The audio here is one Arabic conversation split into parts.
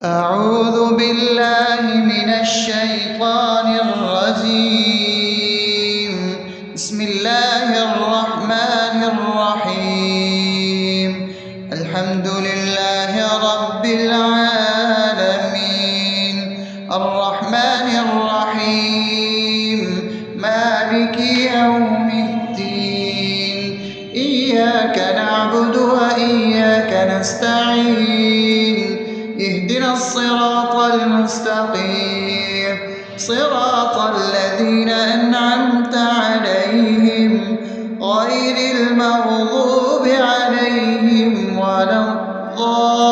أعوذ بالله من الشيطان الرجيم. بسم الله الرحمن الرحيم. الحمد لله رب العالمين، الرحمن الرحيم، مالك يوم الدين. إياك نعبد وإياك نستعين. اهدنا الصراط المستقيم، صراط الذين أنعمت عليهم غير المغضوب عليهم ولا الضالين.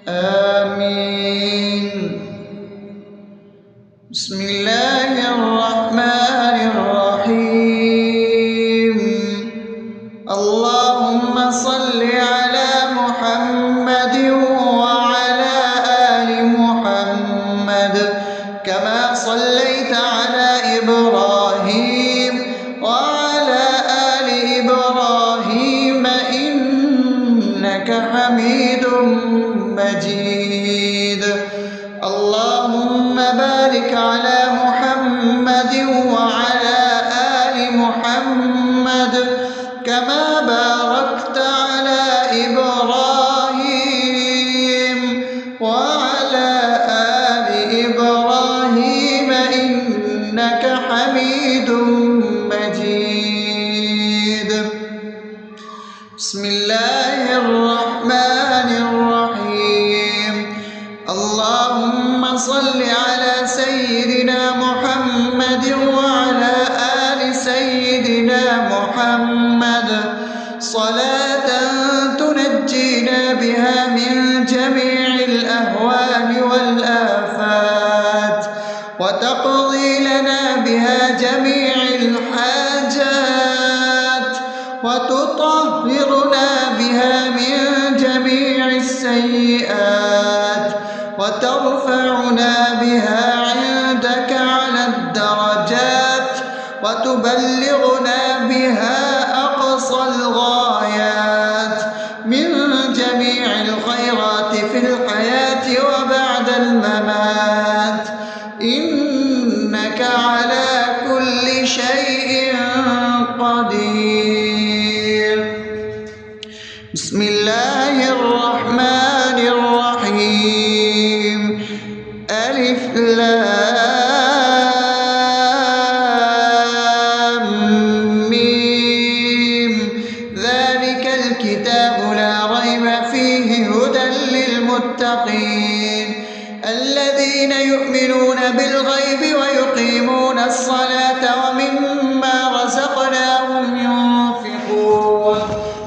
آمين. بسم الله الرحمن الرحيم. اللهم صل على محمد وعلى آل محمد كما صليت على إبراهيم وعلى آل إبراهيم إنك حميد مجيد. اللهم بارك على محمد وعلى آل محمد كما باركت على إبراهيم وعلى آل إبراهيم إنك حميد مجيد. بسم الله الرحمن الرحيم. اللهم صل على سيدنا محمد وعلى آل سيدنا محمد صلاة تنجينا بها من جميع الأهوال والآفات وتقضي لنا بها جميع الحاجات وتطهرنا بها من جميع السيئات وترفعنا بها عندك على الدرجات وتبلغنا بها أقصى الغايات من جميع الخيرات في الحياة وبعد الممات، إنك على كل شيء قدير. بسم الله الرحمن الرحيم. ألف لام ميم. ذلك الكتاب لا ريب فيه هدى للمتقين الذين يؤمنون بالغيب ويقيمون الصلاة ومما رزقناهم ينفقون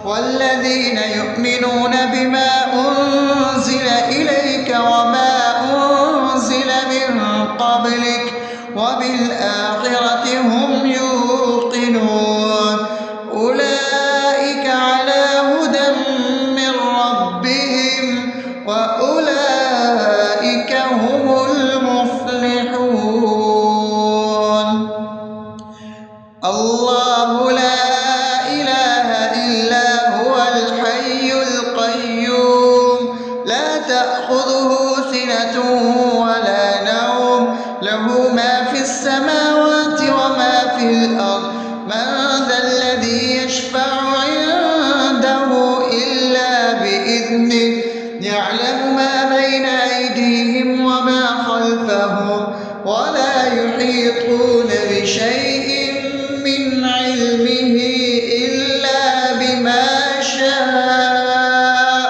والذين يؤمنون بما أنزل إليك وما أنزل من قبلك وبالآخرة هم يوقنون أولئك على هدى من ربهم وأولئك هم المفلحون. الله لا إله إلا هو الحي القيوم لا تأخذه سنة ولا نوم له ما في السماوات وما في الأرض. من ذا الذي يشفع عنده إلا بإذنه يعلم ما بين أيديهم وما خلفهم ولا يحيطون بشيء من علمه إلا بما شاء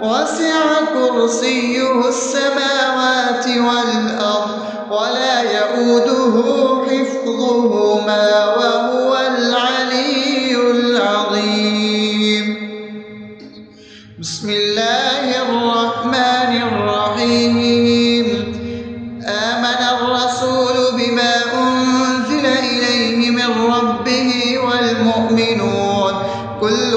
وسع كرسيه السماوات والأرض ولا يؤوده حفظهما وهو العلي العظيم. بسم الله الرحمن الرحيم. آمن الرسول بما أنزل إليه من ربه والمؤمنون كل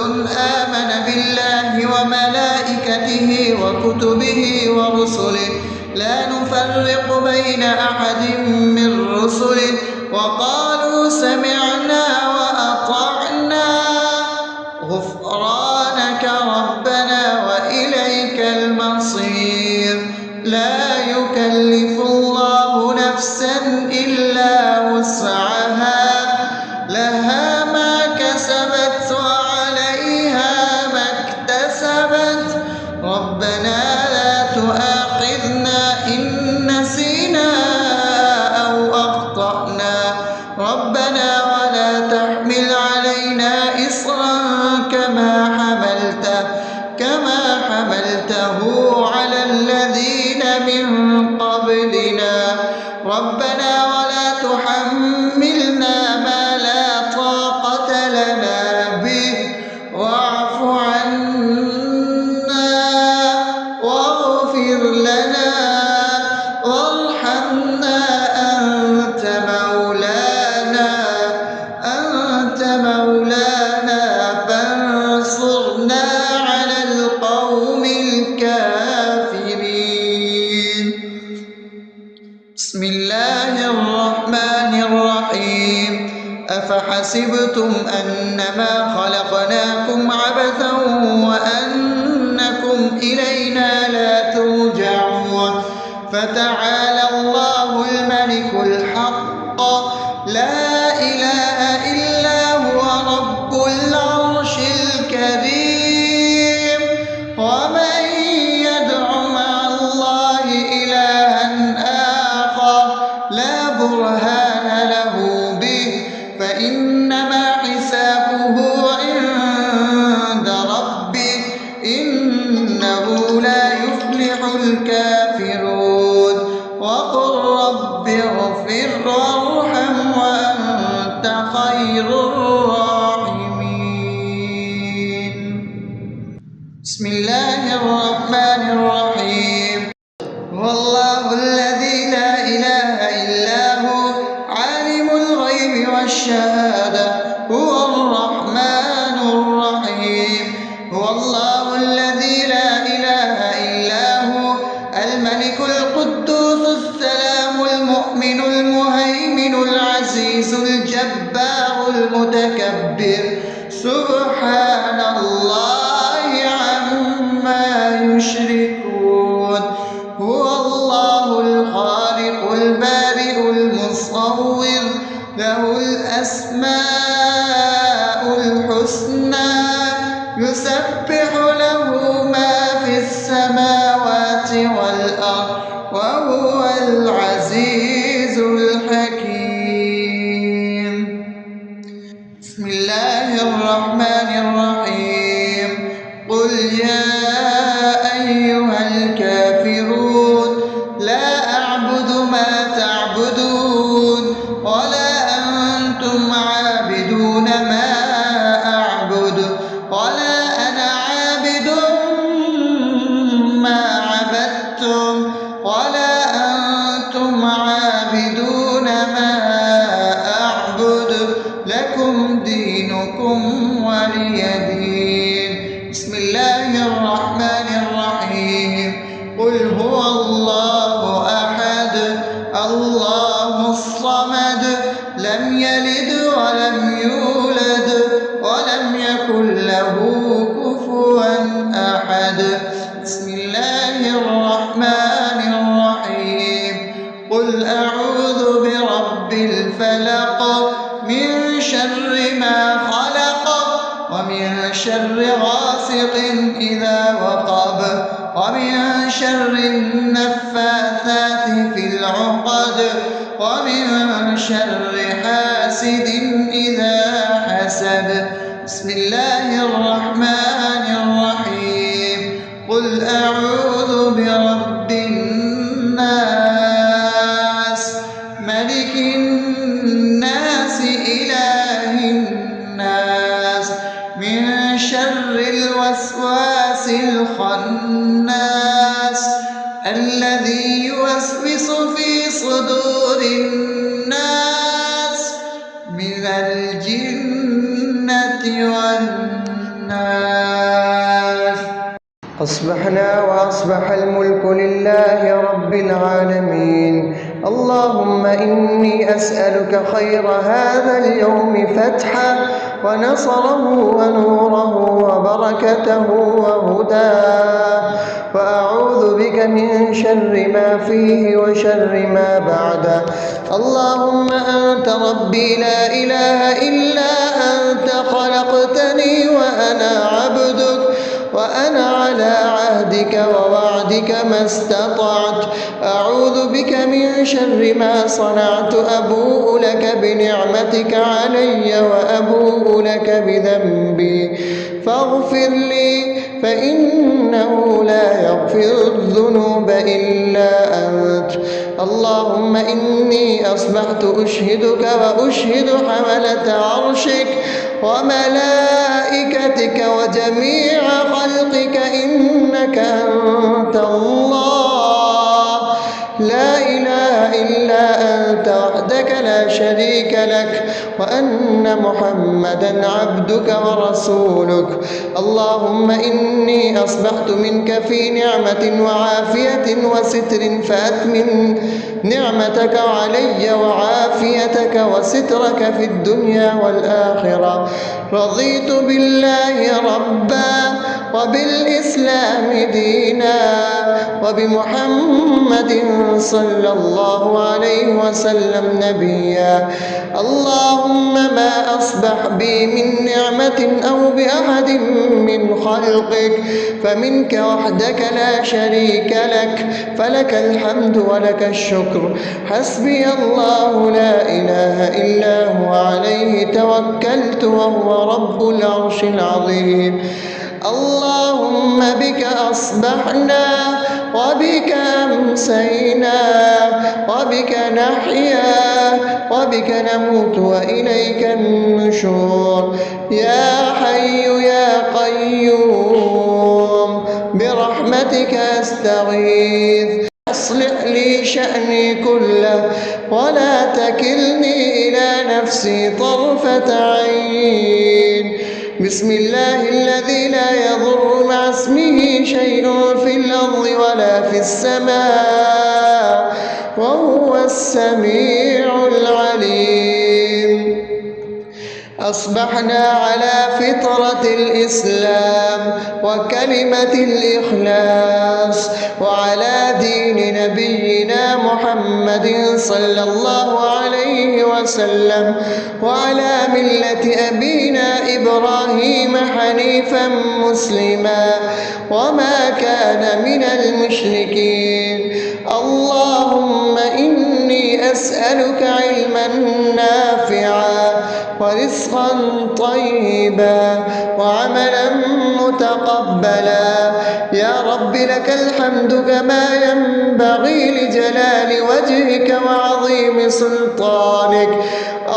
آمن بالله وملائكته وكتبه ورسله لا نفرق بين أحد من رسله وقالوا سمعنا وأطعنا أفأمنتم أنما خلقناكم عبثا وأنكم إلينا لا ترجعون فتعالى الله الملك الحق لا إله إلا هو رب العرش الكريم ومن يدع مع الله إلها آخر لا برهان له به فإنما حسابه عند ربه إنه لا يفلح الكافرون وقل رب اغفر وارحم وأنت خير الراحمين. بسم الله الرحمن الرحيم. هو الله الذي لا إله إلا هو عالم الغيب والشهادة هو الرحمن الرحيم. هو الله الذي لا إله إلا هو الملك القدوس السلام المؤمن المهيمن العزيز الجبار المتكبر سبحان الله عما يشركون. هو الله الخالق البارئ المصور له الأسماء الحسنى يسبح له ما في السماوات والأرض وهو العزيز الحكيم. بسم الله الرحمن الرحيم. قل يا أيها الكافرون لا أعبد ما تعبدون ولا أنتم عابدون ما أعبد ولا أنا عابد ما عبدتم ولا أنتم عابدون ما أعبد لكم دينكم ولي دين. بسم الله الرحمن الرحيم. قل هو الله أحد الله الصمد لم يلد ولم يولد ولم يكن له كفوا أحد. بسم الله الرحمن الرحيم. قل أعوذ برب الفلق من شر ما خلق ومن شر غاسق إذا وقب ومن شر النفاثات في العقد ومن شر حاسد إذا حسد. بسم الله الرحمن الرحيم. قل أعوذ برب الناس ملك الناس إله الناس من شر الوسواس الخناس الذي يوسوس في صدور الناس من الجنة والناس. أصبحنا وأصبح الملك لله رب العالمين. اللهم إني أسألك خير هذا اليوم فتحه ونصره ونوره وبركته وهداه وأعوذ بك من شر ما فيه وشر ما بعده. اللهم أنت ربي لا إله إلا أنت خلقتني وأنا عبدك وأنا على عهدك ووعدك ما استطعت. أعوذ بك من شر ما صنعت. أبوء لك بنعمتك علي وأبوء لك بذنبي فاغفر لي فإنه لا يغفر الذنوب إلا أنت. اللهم إني أصبحت أشهدك وأشهد حملة عرشك وملائكتك وجميع خلقك إنك أنت الله لا إله إلا أنت وحدك لا شريك لك وأن محمدا عبدك ورسولك. اللهم إني أصبحت منك في نعمة وعافية وستر، فأتمم نعمتك علي وعافيتك وسترك في الدنيا والآخرة. رضيت بالله ربا وبالإسلام دينا وبمحمد صلى الله عليه وسلم نبيا. اللهم ما أصبح بي من نعمة أو بأحد من خلقك فمنك وحدك لا شريك لك، فلك الحمد ولك الشكر. حسبي الله لا إله إلا هو، عليه توكلت وهو رب العرش العظيم. اللهم بك أصبحنا وبك أمسينا وبك نحيا وبك نموت وإليك النشور. يا حي يا قيوم برحمتك أستغيث، أصلح لي شأني كله ولا تكلني إلى نفسي طرفة عين. بسم الله الذي لا يضر مع اسمه شيء في الأرض ولا في السماء وهو السميع العليم. أصبحنا على فطرة الإسلام وكلمة الإخلاص وعلى دين نبينا محمد صلى الله عليه وسلم وعلى ملة أبينا إبراهيم حنيفا مسلما وما كان من المشركين. اللهم إني أسألك علما نافعا ورزقا طيبا وعملا متقبلا. يا رب لك الحمد كما ينبغي لجلال وجهك وعظيم سلطانك.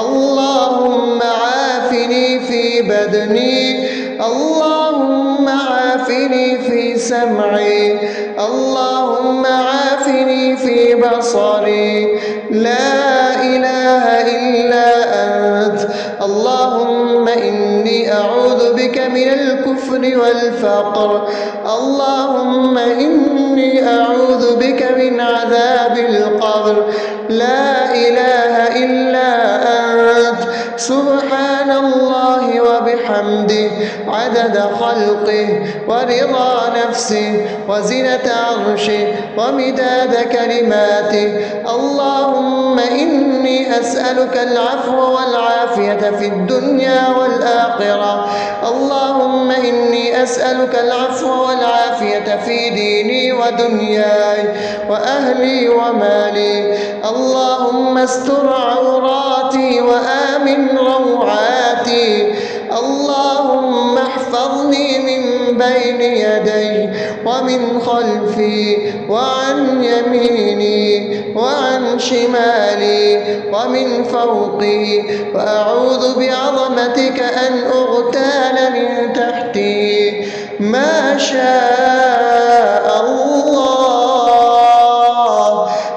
اللهم عافني في بدني، اللهم عافني في سمعي، اللهم عافني في بصري. لا إله إلا أنت. اللهم إني أعوذ بك من الكفر والفقر. اللهم إني أعوذ بك من عذاب القبر. لا إله إلا أنت. سبحان الله وبحمده عدد خلقه ورضا نفسه وزنة عرشه ومداد كلماته. اللهم إني أسألك العفو والعافية في الدنيا والآخرة. اللهم إني أسألك العفو والعافية في ديني ودنياي وأهلي ومالي. اللهم استر عوراتي وآمن روعاتي. اللهم احفظني من بين يدي ومن خلفي وعن يميني وعن شمالي ومن فوقي، وأعوذ بعظمتك أن أغتال من تحتي. ما شاء الله،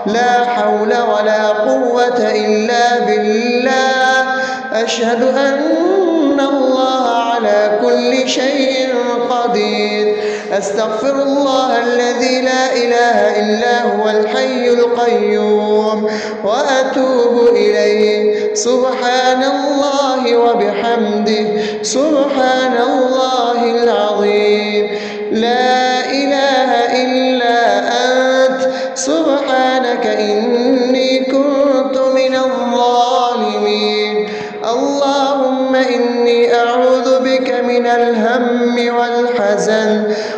لا حول ولا قوة إلا بالله. أشهد أن الله على كل شيء قدير. أستغفر الله الذي لا إله إلا هو الحي القيوم وأتوب إليه. سبحان الله وبحمده سبحان الله العظيم. لا إله إلا أنت. سبحانك إني كنت من الظالمين. اللهم إني أعوذ بك من الهم والحزن،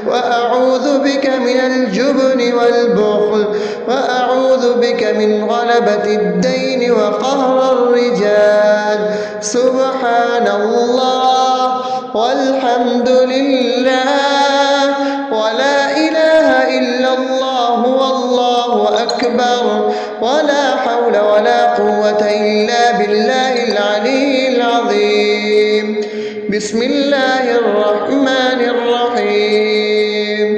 وأعوذ بك من الجبن والبخل، وأعوذ بك من غلبة الدين وقهر الرجال. سبحان الله والحمد لله ولا إله إلا الله والله أكبر، ولا حول ولا قوة إلا بالله العلي العظيم. بسم الله الرحمن الرحيم.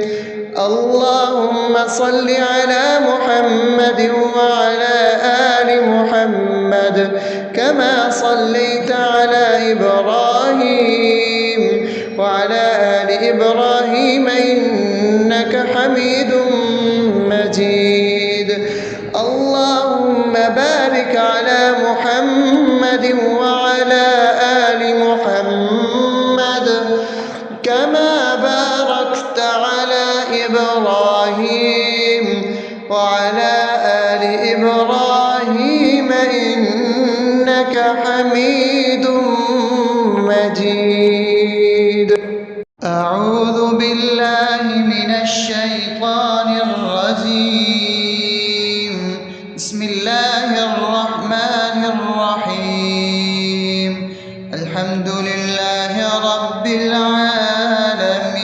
اللهم صل على محمد وعلى آل محمد كما كما صليت على إبراهيم وعلى آل إبراهيم إنك حميد مجيد. اللهم بارك على محمد وعلى آل محمد كما باركت على إبراهيم وعلى آل إبراهيم إنك حميد مجيد. أعوذ بالله من الشيطان الرجيم. بسم الله الرحمن الرحيم. الحمد لله رب العالمين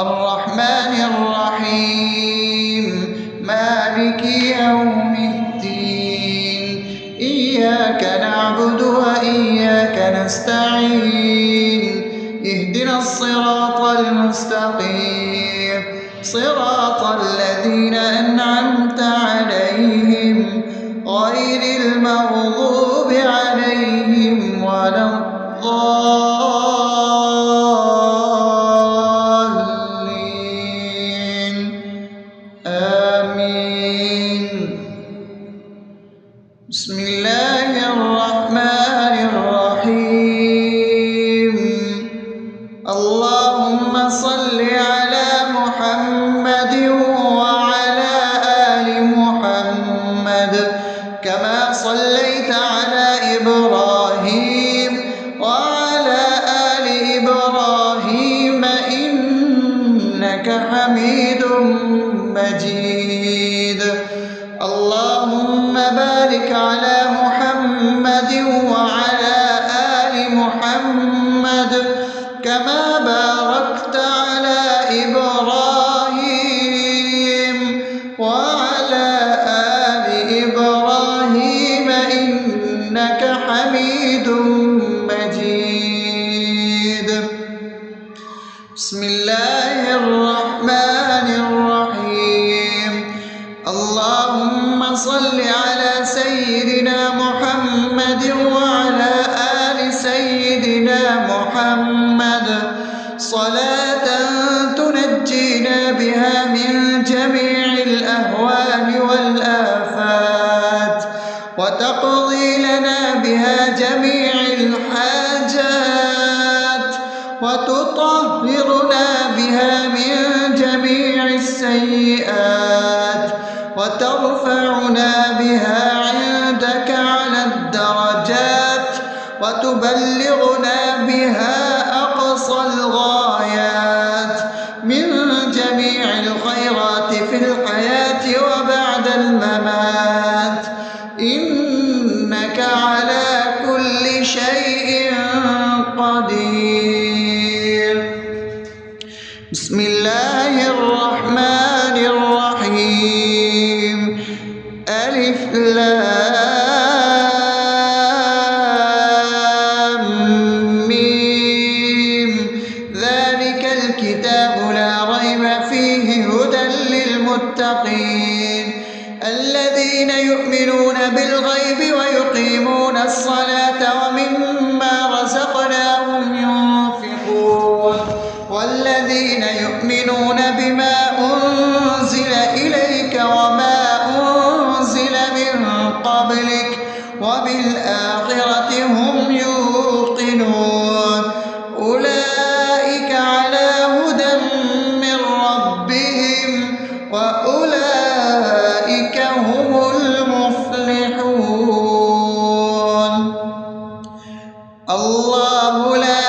الرحمن الرحيم مالك يوم الدين إياك نعبد وإياك نستعين اهدنا الصراط المستقيم صراط الذين أنعمت عليهم غير المغضوب عليهم ولا الضالين آمين. بسم الله الرحمن الرحيم. اللهم صل على محمد وعلى آل محمد كما صليت على إبراهيم وعلى آل إبراهيم إنك حميد مجيد. اللهم بارك على محمد وعلى آل محمد كما باركت على إبراهيم وعلى آل إبراهيم إنك حميد مجيد. بسم الله الرحمن الرحيم. اللهم صل على سيدنا محمد وعلى آل سيدنا محمد صلاة تنجينا بها من جميع الأهوال والآفات وتقضي لنا بها جميع الحاجات وتطهرنا بها من جميع السيئات وترفعنا بها عندك على الدرجات وتبلغنا بها أقصى الغايات من جميع الخيرات في الحياة وبعد الممات إنك على كل شيء قدير. بسم الله الرحمن الرحيم. ألف لام ميم ذلك الكتاب لا ريب فيه هدى للمتقين الذين يؤمنون بالغيب ويقيمون الصلاة ومما رزقناهم ينفقون والذين يؤمنون بما أنزل إليك وما أنزل من قبلك وبالآخرة هم يوقنون أولئك على هدى من ربهم وأولئك هم المفلحون. الله لا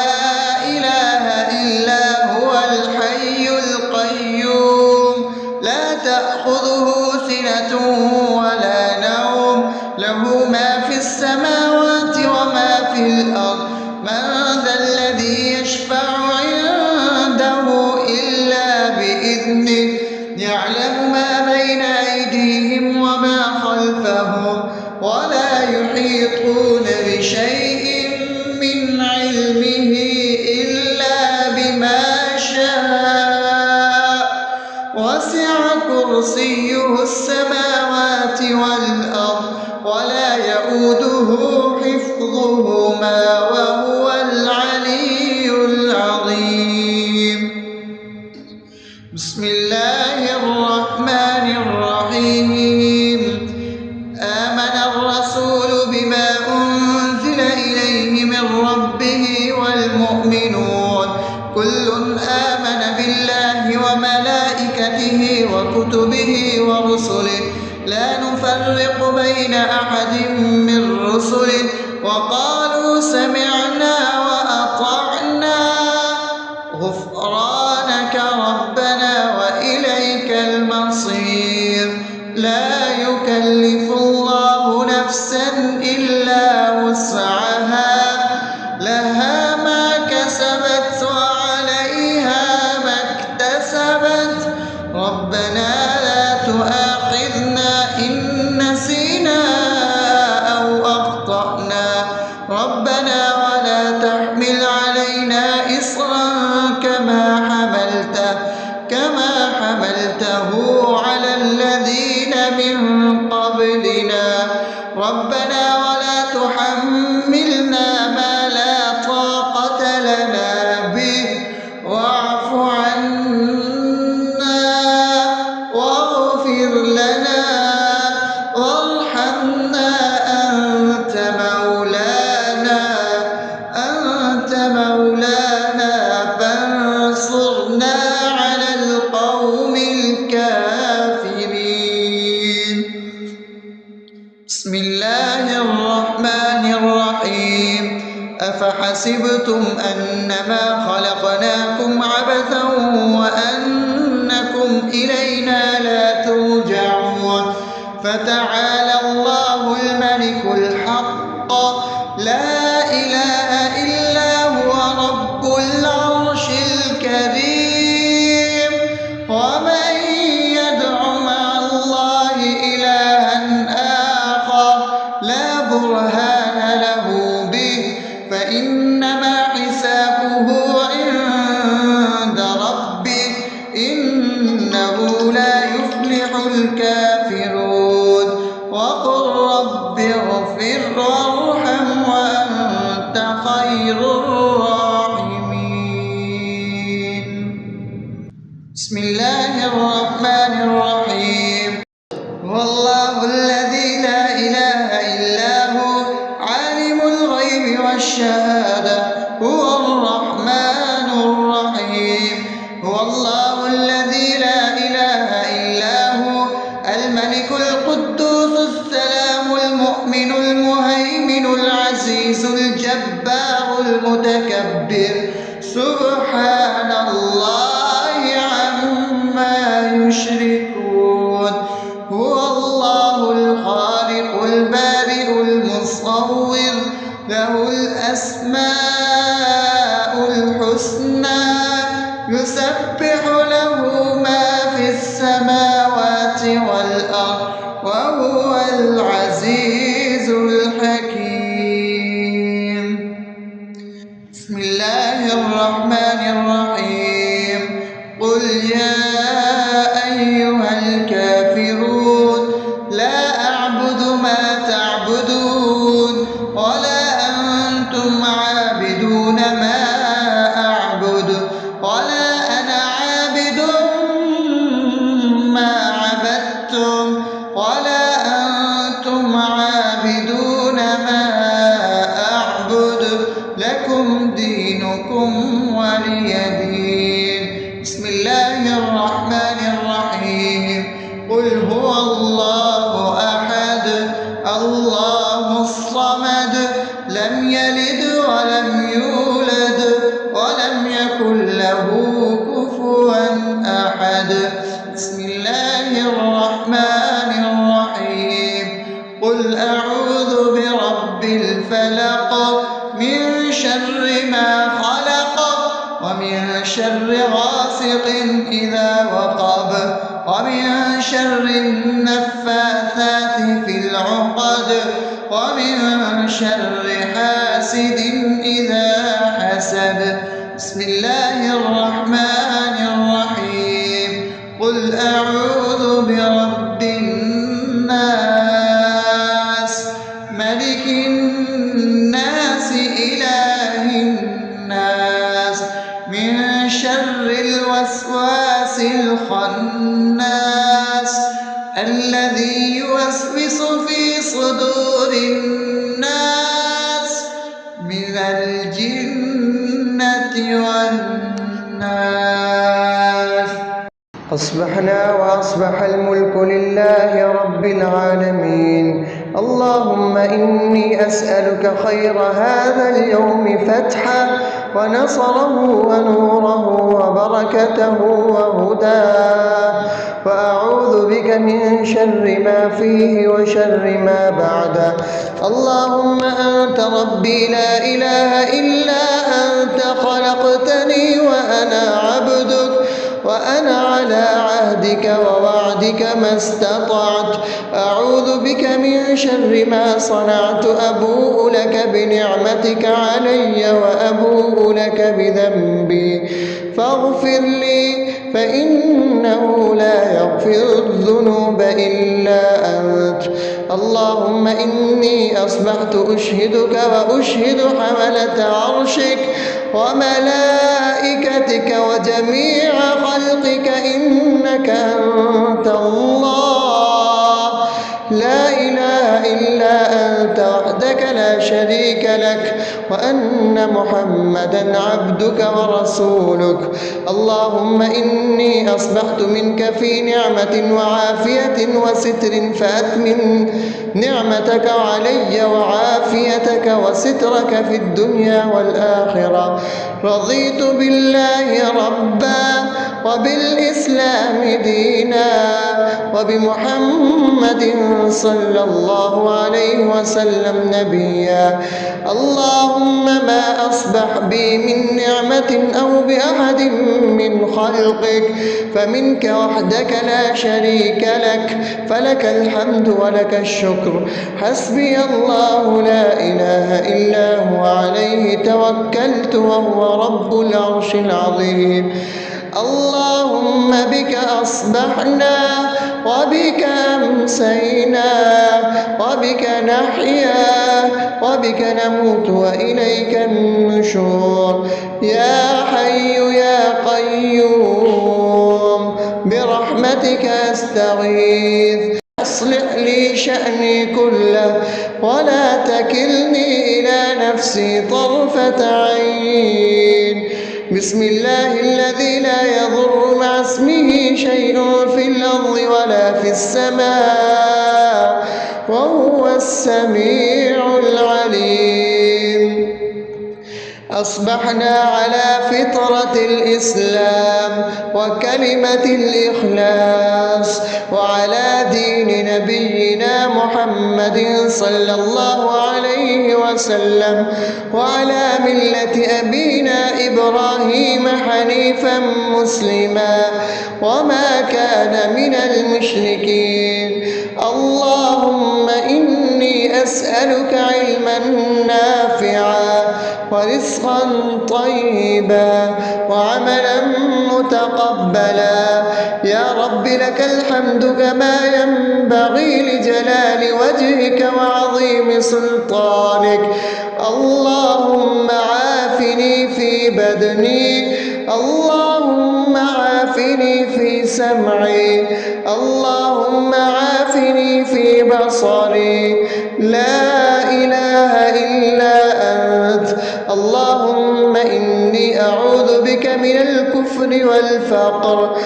إله إلا هو الحي القيوم لا تأخذه سنة ولا نوم له ما في السماوات وما في الأرض من ذا الذي يشفع عنده إلا بإذنه يعلم ما بين أيديهم وما خلفهم ولا يحيطون بشيء من علمه إلا بما شاء وسع كرسيه السماوات والأرض ولا يؤوده يؤوده حفظهما وهو العلي العظيم. بسم الله الرحمن الرحيم. آمن الرسول بما أنزل إليه من ربه والمؤمنون كل آمن بالله وملائكته وكتبه ورسله لا نفرق بين أحد من رسله وقالوا سمعنا وأطعنا غفرانك ربنا وإليك المصير. لا يكلف الله نفسا إلا وسعها لها ما كسبت وعليها ما اكتسبت ربنا لا تؤاخذنا إن نسينا أو أخطأنا ربنا ولا تحمل علينا إصرا كما حملته على الذين من قبلنا ربنا ولا تحملنا ما لا طاقة لنا به واعف عنا واغفر لنا وارحمنا أنت مولانا فانصرنا على القوم الكافرين. بسم الله الرحمن الرحيم. أفحسبتم أنما خلقناكم عبثا وأنكم إلينا لا ترجعون فتعالى الله الملك الحق لا إله إلا هو رب العرش الكريم. ومن يدع مع الله إلها آخر لا برهان له به فإنما حسابه عند ربه إنه لا يفلح الكافرون. وقل رب اغفر وارحم وأنت خير الراحمين. بسم الله الرحمن الرحيم. هو الله الذي لا إله إلا هو عالم الغيب والشهادة هو الرحمن الرحيم. هو الله الذي لا إله إلا هو الملك القدوس السلام المؤمن المهيمن العزيز الجبار المتكبر سبحان الله عما يشركون. هو الله الخالق البارئ المصور له الأسماء الحسنى يسبح له ما في السماوات والأرض وهو العزيز الحكيم. بسم الله الرحمن الرحيم. قل يا أيها الكافرون لا أعبد ما تعبدون ولا أنتم عابدون ما أعبد ولا أنا عابد ما عبدتم ولا أنتم عابدون ما أعبد لكم دينكم ولي دين. بسم الله الرحمن الرحيم. قل هو الله أحد الله الصمد لم يلد ولم يولد ولم يكن له كفوا أحد. بسم الله الرحمن الرحيم. قل أعوذ برب الفلق من شر ما خلق ومن شر غاسق إذا وقب ومن شر النفاثات في العقد ومن شر حاسد إذا حسد. بسم الله الرحمن الرحيم. قل أعوذ برب الناس ملك شر الوسواس الخناس الذي يوسوس في صدور الناس من الجنة والناس. أصبحنا وأصبح الملك لله رب العالمين. اللهم إني أسألك خير هذا اليوم فتحه ونصره ونوره وبركته وهداه، وأعوذ بك من شر ما فيه وشر ما بعده. اللهم أنت ربي لا إله إلا أنت، خلقتني وأنا عبدك، وأنا على عهدك ووعدك ما استطعت. أعوذ بك من شر ما صنعت، أبوء لك بنعمتك علي وأبوء لك بذنبي، فاغفر لي فإنه لا يغفر الذنوب إلا أنت. اللهم إني أصبحت أشهدك وأشهد حملة عرشك وملائكتك وجميع خلقك إنك أنت الله لا إله إلا أنت وحدك لا شريك لك، وأن محمدا عبدك ورسولك. اللهم إني أصبحت منك في نعمة وعافية وستر، فأتمم نعمتك علي وعافيتك وسترك في الدنيا والآخرة. رضيت بالله ربا وبالإسلام دينا وبمحمد صلى الله عليه وسلم نبيا. اللهم ما أصبح بي من نعمة أو بأحد من خلقك فمنك وحدك لا شريك لك، فلك الحمد ولك الشكر. حسبي الله لا إله إلا هو، عليه توكلت وهو رب العرش العظيم. اللهم بك أصبحنا وبك أمسينا وبك نحيا وبك نموت وإليك النشور. يا حي يا قيوم برحمتك أستغيث، أصلح لي شأني كله ولا تكلني إلى نفسي طرفة عين. بسم الله الذي لا يضر مع اسمه شيء في الأرض ولا في السماء وهو السميع العليم. أصبحنا على فطرة الإسلام وكلمة الإخلاص وعلى دين نبينا محمد صلى الله عليه وسلم وعلى ملة أبينا إبراهيم حنيفا مسلما وما كان من المشركين. اللهم إني أسألك علما نافعا ورزقا طيبا وعملا متقبلا. يا رب لك الحمد كما ينبغي لجلال وجهك وعظيم سلطانك. اللهم عافني في بدني، اللهم عافني في سمعي، اللهم عافني في بصري. لا إله إلا أنت. اللهم إني أعوذ بك من الكفر والفقر.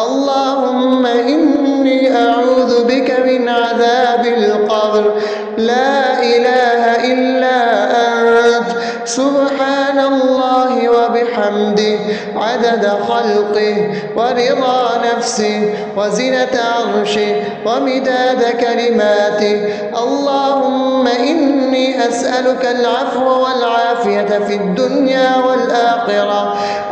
اللهم إني أعوذ بك من عذاب القبر. لا إله إلا أنت. سبحان الله وبحمده عدد خلقه ورضا نفسه وزنة عرشه ومداد كلماته. اللهم إني أسألك العفو والعافية في الدنيا والآخرة.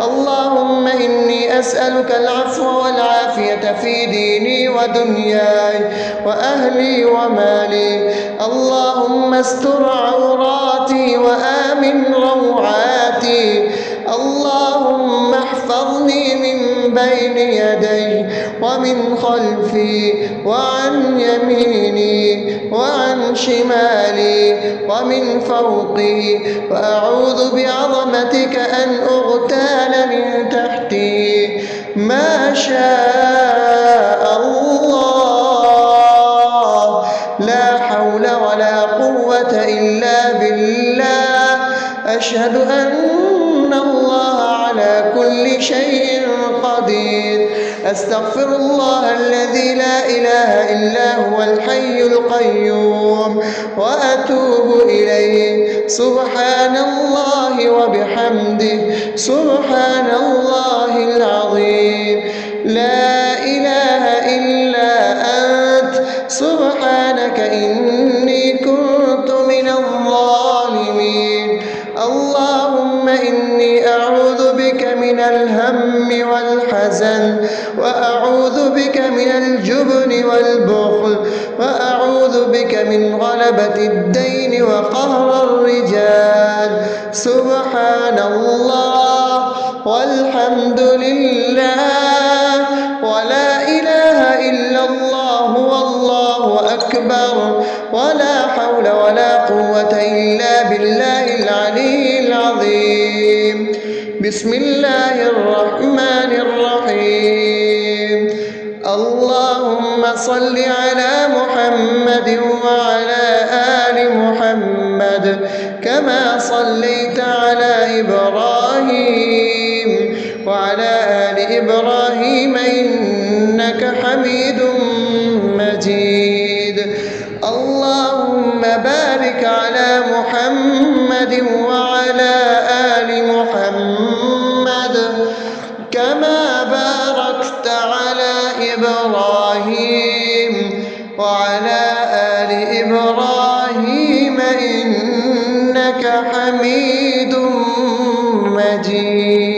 اللهم إني أسألك العفو والعافية في ديني ودنياي وأهلي ومالي. اللهم استر عوراتي وآمن روعاتي. اللهم احفظني من بين يدي ومن خلفي وعن يميني وعن شمالي ومن فوقي، وأعوذ بعظمتك أن أغتال من تحتي. ما شاء الله، لا حول ولا قوة إلا بالله. أشهد أن الله على كل شيء قدير. أستغفر الله الذي لا إله إلا هو الحي القيوم وأتوب إليه. سبحان الله وبحمده، سبحان الله العظيم. لا إله إلا أنت، سبحانك إني كنت من الظالمين. اللهم إني أعوذ بك من الهم والحزن، وأعوذ بك من الجبن والبخل، وأعوذ بك من غلبة الدين وقهر الرجال. سبحان الله والحمد لله ولا إله إلا الله والله أكبر، ولا حول ولا قوة إلا بالله العلي العظيم. بسم الله الرحمن الرحيم. اللهم صل على محمد وعلى آل محمد كما صليت على إبراهيم وعلى آل إبراهيم إنك حميد مجيد. اللهم بارك على محمد وعلى آل محمد كما باركت على إبراهيم وعلى آل إبراهيم إنك حميد مجيد.